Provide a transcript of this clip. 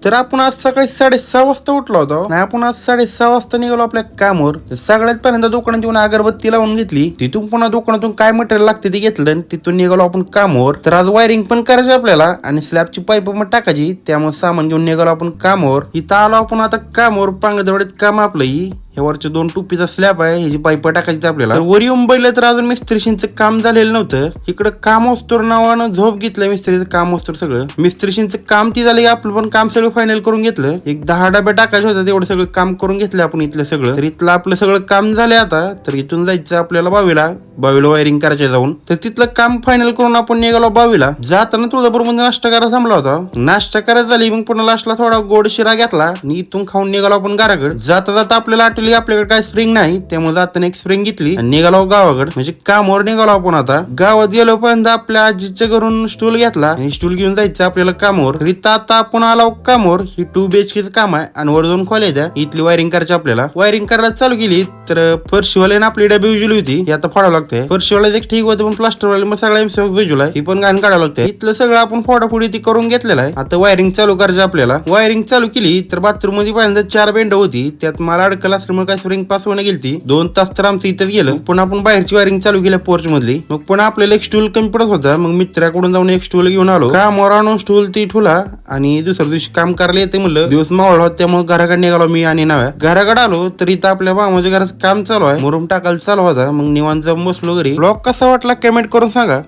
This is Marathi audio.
तर आपण आज सकाळी 6:30 वाजता उठलो होतो आणि आपण आज 6:30 वाजता निघालो आपल्या कामावर. सगळ्यात पहिल्यांदा दुकानात येऊन अगरबत्ती लावून घेतली. तिथून पुन्हा दुकानातून काय मटेरियल लागते ते घेतलं आणि तिथून निघालो आपण कामावर. तर आज वायरिंग पण करायची आपल्याला आणि स्लॅबची पाईप पण टाकायची, त्यामुळे सामान घेऊन निघालो आपण कामावर. इथं आलो आपण आता कामावर. पांगदवडीत काम आपलं ही वरच्या 2 टुपीचा स्लॅब आहे, ह्याची पाईप टाकायची आपल्याला. वर येऊन बघितलं तर अजून मिस्त्रीशींचं काम झालेलं नव्हतं. इकडं काम वस्तूर नावानं झोप घेतलं मिस्त्रीचं काम वस्तूर सगळं. मिस्त्रीशींचं काम ती झालं, आपलं पण काम सगळं फायनल करून घेतलं. एक 10 डब्या टाकायचे होतं, तेवढं सगळं काम करून घेतलं आपण इथलं सगळं. तर इथलं आपलं सगळं काम झालंय आता. तर इथून जायचं आपल्याला बावीला वायरिंग करायचे जाऊन. तर तिथलं काम फायनल करून आपण निघालो बावीला. जाताना तुळजापूर मध्ये नाश्ता करायला थांबला होता. नाश्ता करायला झाली, मग पुन्हा लास्टला थोडा गोड शिरा घेतला आणि इथून खाऊन निघालो आपण घराकडे. जाता जाता आपल्याला आठवली आपल्याकडे काय स्प्रिंग नाही, त्यामुळे जाताना एक स्प्रिंग घेतली आणि निघालो गावाकडे. म्हणजे कामावर निघालो आपण आता. गावात गेलो पर्यंत आपल्या आजीच्या घरून स्टूल घेतला आणि स्टूल घेऊन जायचं आपल्याला कामावर. इथं आता आपण आलो कामावर. ही 2 BHK काम आहे आणि वर जाऊन खोल्याच्या इथली वायरिंग करायची आपल्याला. वायरिंग करायला चालू केली तर फरशीवाल्याने आपली डबी उजवली होती, ही आता फोडावं लागते. फरशीवाला एक ठीक होतं, पण प्लास्टरवाले मग सगळा एमसीएफ उजवला, ही पण घाण काढावं लागते. इथलं सगळं आपण फोडाफोडी ती करून घेतलेलं आहे. आता वायरिंग चालू करायची आपल्याला. वायरिंग चालू केली तर बाथरूम मध्ये पहिल्यांदा 4 बेंड होती, त्यात मला अडकल असल्यामुळे काय स्प्रिंग पास होऊन गेली. 2 तास तर आमचं इथंच गेलं. पण आपण बाहेरची वायरिंग चालू केली पोर्च मधली. मग पण आपल्याला एक स्टूल कमी पडत होता, मग मित्राकडून जाऊन एक स्टूल घेऊन आलो. कामावर आणून स्टूल ती ठुला आणि दुसऱ्या दिवशी काम करायला येते म्हणलं. दिवस मावळला होता, त्यामुळे घराकडे निघालो मी आणि नव्या. घराकडे आलो तर इथं आपल्या मामाच्या घराचं काम चालू आहे, मुरुम टाकायला चालू होता. मग निवांत जाऊन बसलो घरी. ब्लॉग कसा वाटला कमेंट करून सांगा.